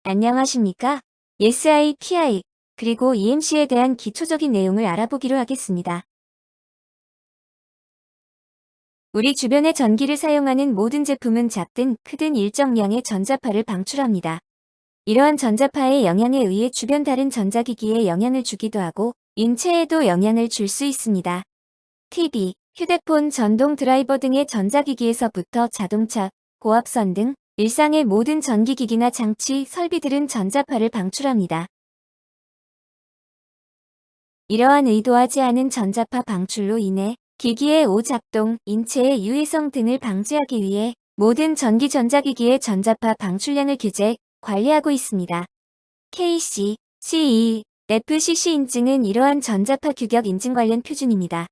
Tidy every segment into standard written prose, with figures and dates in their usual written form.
안녕하십니까? SI, PI, 그리고 EMC에 대한 기초적인 내용을 알아보기로 하겠습니다. 우리 주변의 전기를 사용하는 모든 제품은 작든 크든 일정량의 전자파를 방출합니다. 이러한 전자파의 영향에 의해 주변 다른 전자기기에 영향을 주기도 하고 인체에도 영향을 줄 수 있습니다. TV, 휴대폰, 전동 드라이버 등의 전자기기에서부터 자동차, 고압선 등 일상의 모든 전기기기나 장치, 설비들은 전자파를 방출합니다. 이러한 의도하지 않은 전자파 방출로 인해 기기의 오작동, 인체의 유해성 등을 방지하기 위해 모든 전기 전자기기의 전자파 방출량을 규제, 관리하고 있습니다. KC, CE, FCC 인증은 이러한 전자파 규격 인증 관련 표준입니다.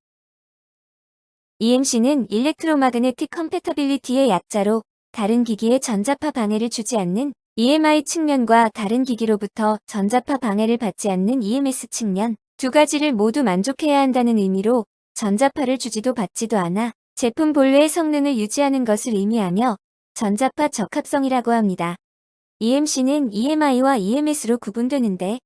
EMC는 Electromagnetic Compatibility의 약자로 다른 기기에 전자파 방해를 주지 않는 EMI 측면과 다른 기기로부터 전자파 방해를 받지 않는 EMS 측면 두 가지를 모두 만족해야 한다는 의미로 전자파를 주지도 받지도 않아 제품 본래의 성능을 유지하는 것을 의미하며 전자파 적합성이라고 합니다. EMC는 EMI와 EMS로 구분되는데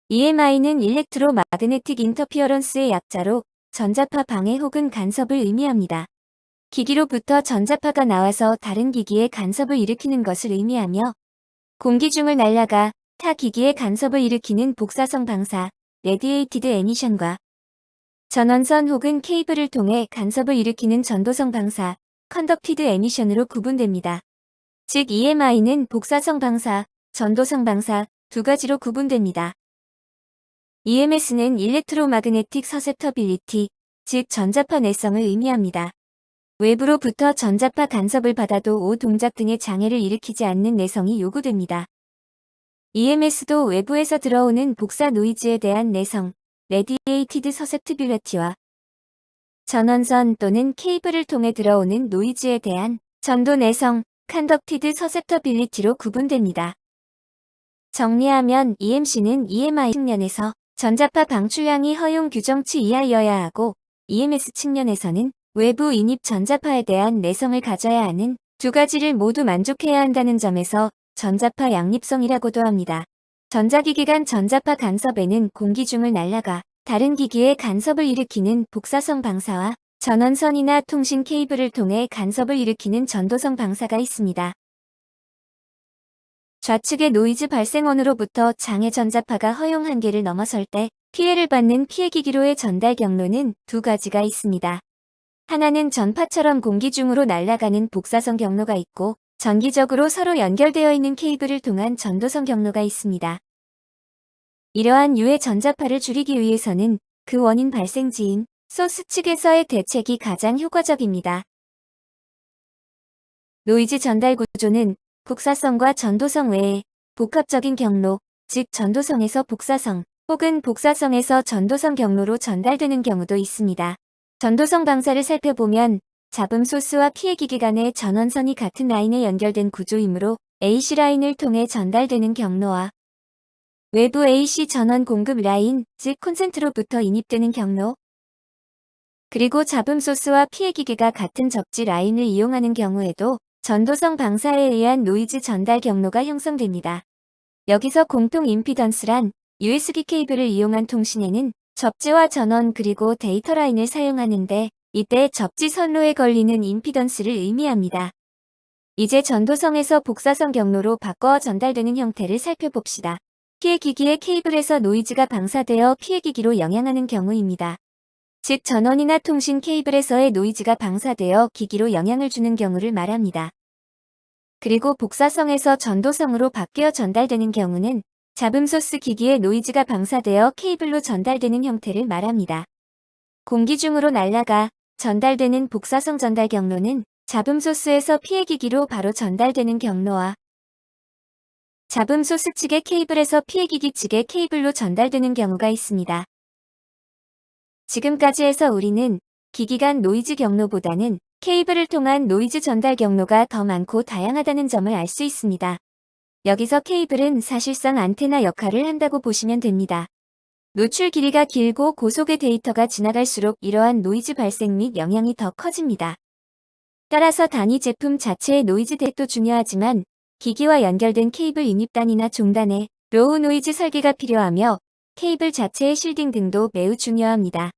EMI는 Electromagnetic Interference의 약자로 전자파 방해 혹은 간섭을 의미합니다. 기기로부터 전자파가 나와서 다른 기기에 간섭을 일으키는 것을 의미하며 공기 중을 날아가 타 기기에 간섭을 일으키는 복사성 방사, Radiated Emission과 전원선 혹은 케이블을 통해 간섭을 일으키는 전도성 방사, Conducted Emission으로 구분됩니다. 즉 EMI는 복사성 방사, 전도성 방사 두 가지로 구분됩니다. EMS는 Electromagnetic Susceptibility, 즉 전자파 내성을 의미합니다. 외부로부터 전자파 간섭을 받아도 동작 등의 장애를 일으키지 않는 내성이 요구됩니다. EMS도 외부에서 들어오는 복사 노이즈에 대한 내성, Radiated Susceptibility와 전원선 또는 케이블을 통해 들어오는 노이즈에 대한 전도 내성, Conducted Susceptibility로 구분됩니다. 정리하면 EMC는 EMI 측면에서 전자파 방출량이 허용 규정치 이하여야 하고 EMS 측면에서는 외부 인입 전자파에 대한 내성을 가져야 하는 두 가지를 모두 만족해야 한다는 점에서 전자파 양립성이라고도 합니다. 전자기기 간 전자파 간섭에는 공기 중을 날아가 다른 기기에 간섭을 일으키는 복사성 방사와 전원선이나 통신 케이블을 통해 간섭을 일으키는 전도성 방사가 있습니다. 좌측의 노이즈 발생원으로부터 장애 전자파가 허용 한계를 넘어설 때 피해를 받는 피해기기로의 전달 경로는 두 가지가 있습니다. 하나는 전파처럼 공기 중으로 날아가는 복사성 경로가 있고 전기적으로 서로 연결되어 있는 케이블을 통한 전도성 경로가 있습니다. 이러한 유해 전자파를 줄이기 위해서는 그 원인 발생지인 소스 측에서의 대책이 가장 효과적입니다. 노이즈 전달 구조는 복사성과 전도성 외에 복합적인 경로, 즉 전도성에서 복사성 혹은 복사성에서 전도성 경로로 전달되는 경우도 있습니다. 전도성 방사를 살펴보면 잡음 소스와 피해기기 간의 전원선이 같은 라인에 연결된 구조이므로 AC 라인을 통해 전달되는 경로와 외부 AC 전원 공급 라인, 즉 콘센트로부터 인입되는 경로, 그리고 잡음 소스와 피해기기가 같은 접지 라인을 이용하는 경우에도 전도성 방사에 의한 노이즈 전달 경로가 형성됩니다. 여기서 공통 임피던스란 USB 케이블을 이용한 통신에는 접지와 전원 그리고 데이터 라인을 사용하는데 이때 접지 선로에 걸리는 임피던스를 의미합니다. 이제 전도성에서 복사성 경로로 바꿔 전달되는 형태를 살펴봅시다. 피해기기의 케이블에서 노이즈가 방사되어 피해기기로 영향하는 경우입니다. 즉 전원이나 통신 케이블에서의 노이즈가 방사되어 기기로 영향을 주는 경우를 말합니다. 그리고 복사성에서 전도성으로 바뀌어 전달되는 경우는 잡음 소스 기기의 노이즈가 방사되어 케이블로 전달되는 형태를 말합니다. 공기 중으로 날아가 전달되는 복사성 전달 경로는 잡음 소스에서 피해기기로 바로 전달되는 경로와 잡음 소스 측의 케이블에서 피해기기 측의 케이블로 전달되는 경우가 있습니다. 지금까지 해서 우리는 기기 간 노이즈 경로보다는 케이블을 통한 노이즈 전달 경로가 더 많고 다양하다는 점을 알 수 있습니다. 여기서 케이블은 사실상 안테나 역할을 한다고 보시면 됩니다. 노출 길이가 길고 고속의 데이터가 지나갈수록 이러한 노이즈 발생 및 영향이 더 커집니다. 따라서 단위 제품 자체의 노이즈 대도 중요하지만 기기와 연결된 케이블 인입단이나 종단에 로우 노이즈 설계가 필요하며 케이블 자체의 실딩 등도 매우 중요합니다.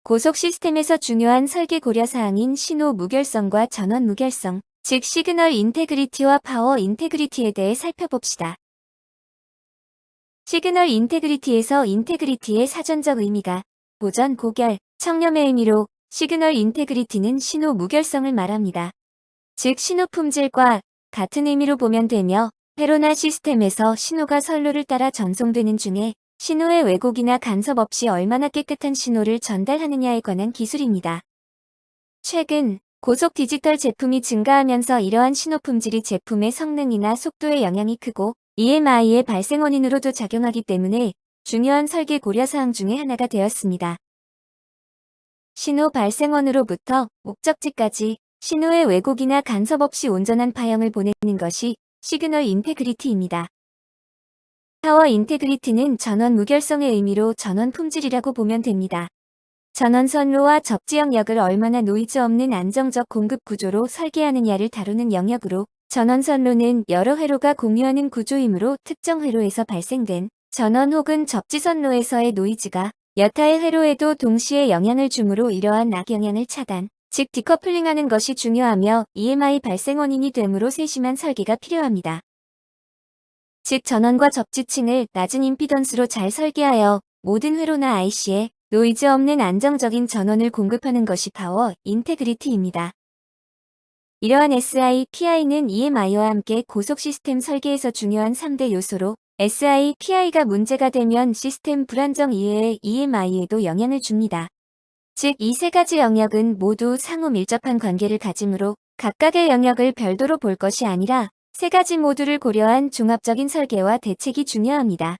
고속 시스템에서 중요한 설계 고려사항인 신호 무결성과 전원 무결성, 즉 시그널 인테그리티와 파워 인테그리티에 대해 살펴봅시다. 시그널 인테그리티에서 인테그리티의 사전적 의미가 보전, 고결, 청렴의 의미로 시그널 인테그리티는 신호 무결성을 말합니다. 즉 신호 품질과 같은 의미로 보면 되며 회로나 시스템에서 신호가 선로를 따라 전송되는 중에 신호의 왜곡이나 간섭 없이 얼마나 깨끗한 신호를 전달하느냐에 관한 기술입니다. 최근 고속 디지털 제품이 증가하면서 이러한 신호 품질이 제품의 성능이나 속도에 영향이 크고 EMI의 발생 원인으로도 작용하기 때문에 중요한 설계 고려사항 중에 하나가 되었습니다. 신호 발생원으로부터 목적지까지 신호의 왜곡이나 간섭 없이 온전한 파형을 보내는 것이 시그널 인테그리티입니다. 파워 인테그리티는 전원 무결성의 의미로 전원 품질이라고 보면 됩니다. 전원 선로와 접지 영역을 얼마나 노이즈 없는 안정적 공급 구조로 설계하느냐를 다루는 영역으로 전원 선로는 여러 회로가 공유하는 구조이므로 특정 회로에서 발생된 전원 혹은 접지 선로에서의 노이즈가 여타의 회로에도 동시에 영향을 주므로 이러한 악영향을 차단, 즉 디커플링하는 것이 중요하며 EMI 발생 원인이 되므로 세심한 설계가 필요합니다. 즉 전원과 접지층을 낮은 임피던스로 잘 설계하여 모든 회로나 IC에 노이즈 없는 안정적인 전원을 공급하는 것이 파워 인테그리티입니다. 이러한 SI/PI는 EMI와 함께 고속 시스템 설계에서 중요한 3대 요소로 SI/PI가 문제가 되면 시스템 불안정 이외의 EMI에도 영향을 줍니다. 즉 이 세 가지 영역은 모두 상호 밀접한 관계를 가지므로 각각의 영역을 별도로 볼 것이 아니라 세 가지 모두를 고려한 종합적인 설계와 대책이 중요합니다.